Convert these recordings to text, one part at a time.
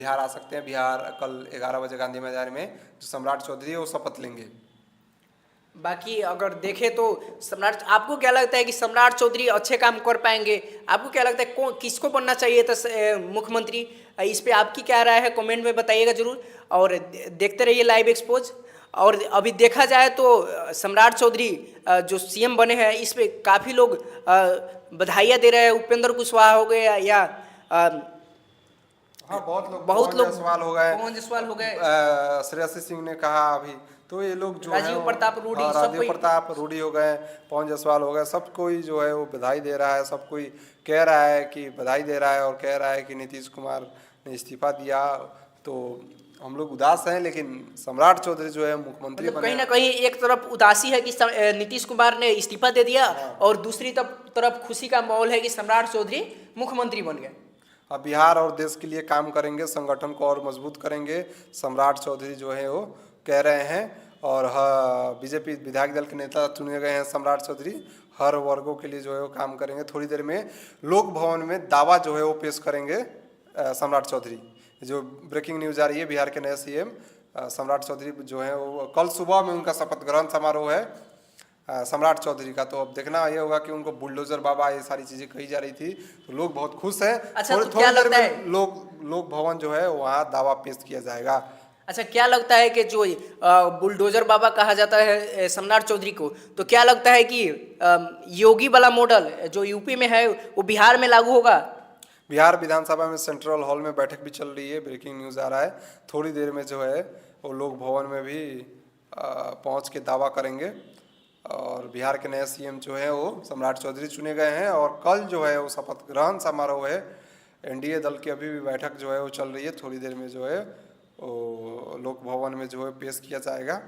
बिहार आ सकते हैं। बिहार कल 11 बजे गांधी मैदान में जो सम्राट चौधरी है वो शपथ लेंगे। बाकी अगर देखें तो सम्राट, आपको क्या लगता है कि सम्राट चौधरी अच्छे काम कर पाएंगे? आपको क्या लगता है कौन किसको बनना चाहिए था मुख्यमंत्री? इस पे आपकी क्या राय है, कमेंट में बताइएगा जरूर। और देखते रहिए लाइव एक्सपोज। और अभी देखा जाए तो सम्राट चौधरी जो सीएम बने हैं, इस पे काफ़ी लोग बधाइयाँ दे रहे हैं। उपेंद्र कुशवाहा हो गए या हाँ, बहुत लोग, बहुत पवन लोग, जायसवाल हो गए, पवन जायसवाल हो गए, श्रेयसी सिंह ने कहा अभी, तो ये लोग जो है राजीव वो, प्रताप रूडी, हाँ, सब राजीव कोई। प्रताप रूडी हो गए, पवन जायसवाल हो गए, सब कोई जो है वो बधाई दे रहा है। सब कोई कह रहा है कि बधाई दे रहा है और कह रहा है कि नीतीश कुमार ने इस्तीफा दिया तो हम लोग उदास हैं, लेकिन सम्राट चौधरी जो है मुख्यमंत्री मतलब बने। कहीं ना कहीं एक तरफ उदासी है कि नीतीश कुमार ने इस्तीफा दे दिया, हाँ। और दूसरी तरफ खुशी का माहौल है कि सम्राट चौधरी मुख्यमंत्री बन गए। अब बिहार और देश के लिए काम करेंगे, संगठन को और मजबूत करेंगे, सम्राट चौधरी जो है वो कह रहे हैं। और बीजेपी विधायक दल के नेता चुने गए हैं सम्राट चौधरी, हर वर्गों के लिए जो है वो काम करेंगे। थोड़ी देर में लोक भवन में दावा जो है वो पेश करेंगे सम्राट चौधरी। जो ब्रेकिंग न्यूज़ आ रही है, बिहार के नए सीएम सम्राट चौधरी जो है वो कल सुबह में उनका शपथ ग्रहण समारोह है सम्राट चौधरी का। तो अब देखना ये होगा कि उनको बुलडोजर बाबा ये सारी चीजें कही जा रही थी, तो लोग बहुत खुश हैं। अच्छा, तो थोड़ी क्या देर लगता में है, लोक भवन जो है वहाँ दावा पेश किया जाएगा। अच्छा क्या लगता है कि जो बुलडोजर बाबा कहा जाता है सम्राट चौधरी को, तो क्या लगता है कि योगी वाला मॉडल जो यूपी में है वो बिहार में लागू होगा? बिहार विधानसभा में सेंट्रल हॉल में बैठक भी चल रही है, ब्रेकिंग न्यूज़ आ रहा है। थोड़ी देर में जो है वो लोक भवन में भी पहुँच के दावा करेंगे। और बिहार के नए सीएम जो है वो सम्राट चौधरी चुने गए हैं। और कल जो है वो शपथ ग्रहण समारोह है। एनडीए दल की अभी भी बैठक जो है वो चल रही है। थोड़ी देर में जो है वो लोक भवन में जो है पेश किया जाएगा।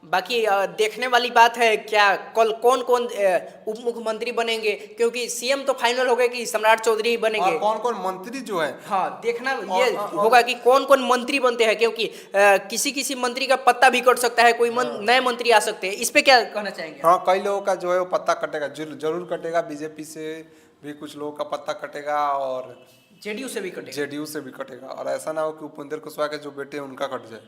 बाकी देखने वाली बात है क्या कल कौन कौन उप मुख्यमंत्री बनेंगे, क्योंकि सीएम तो फाइनल हो गए कि सम्राट चौधरी बनेंगे। और कौन कौन मंत्री जो है, हाँ, देखना ये और होगा कि कौन कौन मंत्री बनते हैं, क्योंकि किसी किसी मंत्री का पत्ता भी कट सकता है, कोई नए मंत्री आ सकते हैं। इस पे क्या कहना चाहेंगे? हाँ, कई लोगों का जो है वो पत्ता कटेगा, जरूर कटेगा। बीजेपी से भी कुछ लोगों का पत्ता कटेगा और जेडीयू से भी कटेगा। जेडीयू से भी कटेगा। और ऐसा ना हो कि उपेंद्र कुशवाहा के जो बेटे हैं उनका कट जाए।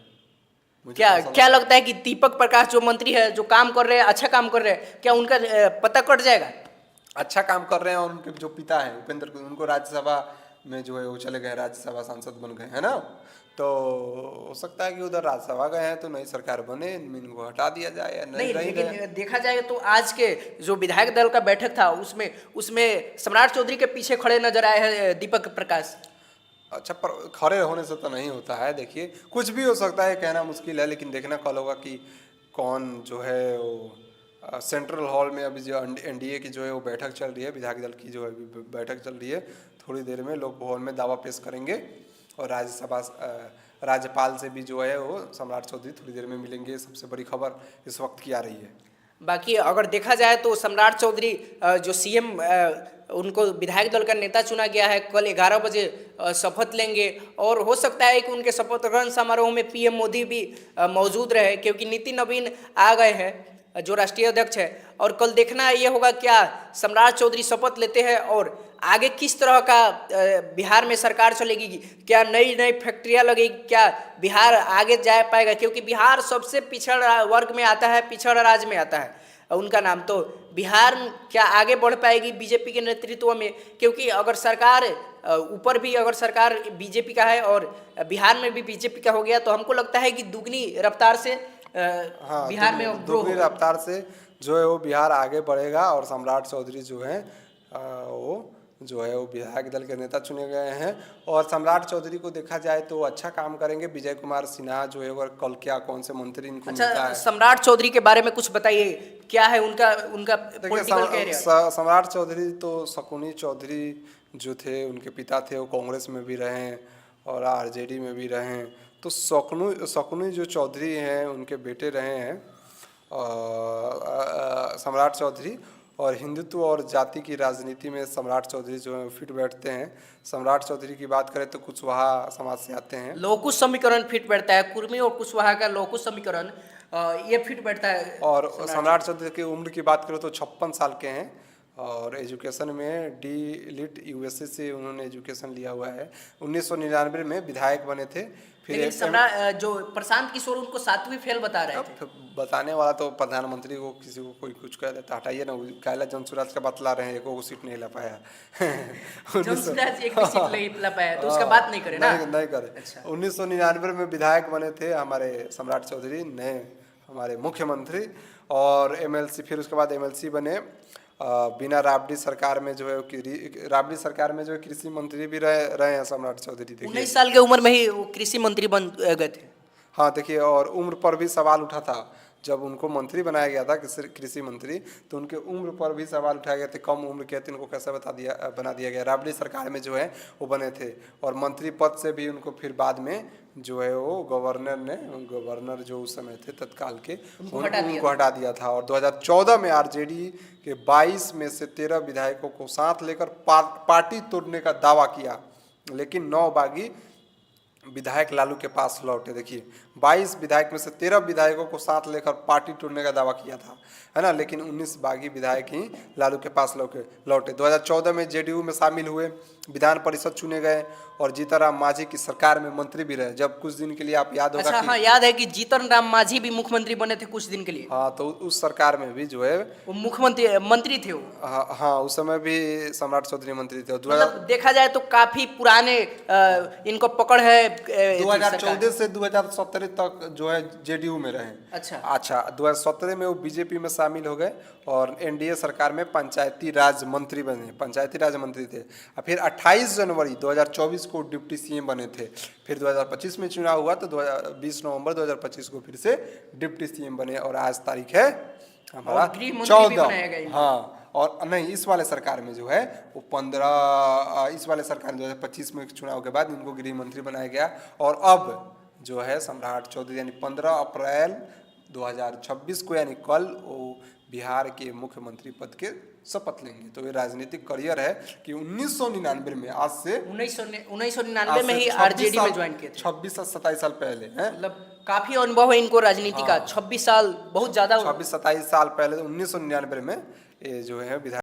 मुझे क्या तो ऐसा क्या लगता लगता है कि दीपक प्रकाश जो मंत्री है, जो काम कर रहे हैं, अच्छा काम कर रहे हैं, क्या उनका पत्ता कट जाएगा? अच्छा काम कर रहे हैं। और उनके जो पिता है उपेंद्र, उनको राज्यसभा में जो है वो चले गए, राज्यसभा सांसद बन गए हैं ना। तो हो सकता है कि उधर राज्यसभा गए हैं तो नई सरकार बने, इनको हटा दिया जाए या नहीं, नहीं लेकिन गए। देखा जाए तो आज के जो विधायक दल का बैठक था उसमें उसमें सम्राट चौधरी के पीछे खड़े नजर आए हैं दीपक प्रकाश। अच्छा, पर खड़े होने से तो नहीं होता है। देखिए, कुछ भी हो सकता है, कहना मुश्किल है, लेकिन देखना कल होगा कि कौन जो है वो सेंट्रल हॉल में अभी जो एनडीए की जो है वो बैठक चल रही है, विधायक दल की जो है बैठक चल रही है। थोड़ी देर में लोक भवन में दावा पेश करेंगे। और राज्यसभा राज्यपाल से भी जो है वो सम्राट चौधरी थोड़ी देर में मिलेंगे। सबसे बड़ी खबर इस वक्त की आ रही है। बाकी अगर देखा जाए तो सम्राट चौधरी जो सीएम, उनको विधायक दल का नेता चुना गया है, कल 11 बजे शपथ लेंगे। और हो सकता है कि उनके शपथ ग्रहण समारोह में पीएम मोदी भी मौजूद रहे, क्योंकि नीतिन नवीन आ गए हैं जो राष्ट्रीय अध्यक्ष है। और कल देखना ये होगा क्या सम्राट चौधरी शपथ लेते हैं और आगे किस तरह का बिहार में सरकार चलेगी, क्या नई नई फैक्ट्रियाँ लगेगी, क्या बिहार आगे जा पाएगा, क्योंकि बिहार सबसे पिछड़ा वर्ग में आता है, पिछड़ा राज्य में आता है उनका नाम। तो बिहार क्या आगे बढ़ पाएगी बीजेपी के नेतृत्व में? क्योंकि अगर सरकार ऊपर भी अगर सरकार बीजेपी का है और बिहार में भी बीजेपी का हो गया, तो हमको लगता है कि दुगनी रफ्तार से हाँ, बिहार में ग्रो दुगनी होगा। रफ्तार से जो है वो बिहार आगे बढ़ेगा। और सम्राट चौधरी जो है वो जो है वो विधायक दल के नेता चुने गए हैं। और सम्राट चौधरी को देखा जाए तो अच्छा काम करेंगे। विजय कुमार सिन्हा जो है, और कल क्या कौन से मंत्री इनको मिलता अच्छा, है। सम्राट चौधरी के बारे में कुछ बताइए, क्या है उनका उनका देखिए, पॉलिटिकल कैरियर? सम्राट चौधरी तो शकुनी चौधरी जो थे, उनके पिता थे, वो कांग्रेस में भी रहे हैं और आरजेडी में भी रहे हैं। तो शकुनी जो चौधरी हैं उनके बेटे रहे हैं सम्राट चौधरी। और हिंदुत्व और जाति की राजनीति में सम्राट चौधरी जो है फिट बैठते हैं। सम्राट चौधरी की बात करें तो कुशवाहा समाज से आते हैं। लौकुश समीकरण फिट बैठता है, कुर्मी और कुशवाहा का लौकुश समीकरण ये फिट बैठता है। और सम्राट चौधरी की उम्र की बात करें तो 56 साल के हैं। और एजुकेशन में डी लिट यूएसए से उन्होंने एजुकेशन लिया हुआ है। 1999 में विधायक बने थे। फिर लेकिन सम्राट जो प्रशांत किशोर उनको 7वीं फेल बता रहे थे। बताने वाला तो प्रधानमंत्री को किसी को कोई कुछ कह देता, हटाइए ना। कायला जनसुराज का बतला रहे हैं, एक को सीट नहीं ला पाया। जनसुराज एक भी सीट नहीं ला पाया तो उसका बात नहीं करे ना। नहीं करे। अच्छा। 1999 में विधायक बने थे हमारे सम्राट चौधरी, नए हमारे मुख्यमंत्री, और एमएलसी, फिर उसके बाद एमएलसी बने। बिना राबड़ी सरकार में जो है राबड़ी सरकार में जो है कृषि मंत्री भी रहे हैं सम्राट चौधरी। 19 साल की उम्र में ही वो कृषि मंत्री बन गए थे। हाँ देखिए, और उम्र पर भी सवाल उठा था जब उनको मंत्री बनाया गया था, कृषि मंत्री, तो उनके उम्र पर भी सवाल उठाए गए थे। कम उम्र के थे, उनको कैसे बना दिया गया। राबड़ी सरकार में जो है वो बने थे, और मंत्री पद से भी उनको फिर बाद में जो है वो गवर्नर जो उस समय थे तत्काल के, उनको हटा दिया था। और 2014 में आरजेडी के 22 में से 13 विधायकों को साथ लेकर पार्टी तोड़ने का दावा किया, लेकिन 9 बागी विधायक लालू के पास लौटे। देखिए, 22 विधायक में से 13 विधायकों को साथ लेकर पार्टी तोड़ने का दावा किया था, है ना, लेकिन 19 बागी विधायक ही लालू के पास लौटे। 2014 में जेडीयू में शामिल हुए, विधान परिषद चुने गए, और जीतन राम मांझी की सरकार में मंत्री भी रहे। जब कुछ दिन के लिए, आप याद होगा। अच्छा, हाँ याद है कि जीतन राम मांझी भी मुख्यमंत्री बने थे कुछ दिन के लिए। हाँ, तो उस सरकार में भी जो है वो मंत्री थे वो। हाँ, उस समय भी सम्राट चौधरी मंत्री थे। मतलब देखा जाए तो काफी पुराने इनको पकड़ है। 2014 से 2017 तक जो है जेडीयू में रहे। अच्छा, 2017 में वो बीजेपी में शामिल हो गए, और एनडीए सरकार में पंचायती राज मंत्री बने, पंचायती राज मंत्री थे। और फिर 28 जनवरी 2024 को डिप्टी सीएम बने थे। फिर 2025 में चुनाव हुआ तो 20 नवंबर 2025 को फिर से डिप्टी सीएम बने, और आज तारीख है हमारा 14। हाँ, और नहीं, इस वाले सरकार में जो है वो 15, इस वाले सरकार में 2025 में चुनाव के बाद इनको गृह मंत्री बनाया गया। और अब जो है सम्राट चौधरी यानी 15 अप्रैल 2026 को, यानी कल, वो बिहार के मुख्यमंत्री पद के शपथ लेंगे। तो ये राजनीतिक करियर है कि 1999 में, आज से 1999 में ही आरजेडी में ज्वाइन किए थे। 26 से 27 साल पहले है। मतलब काफी अनुभव है इनको राजनीति का। 26 साल बहुत ज्यादा, 26-27 साल पहले 1999 में ये जो है विधायक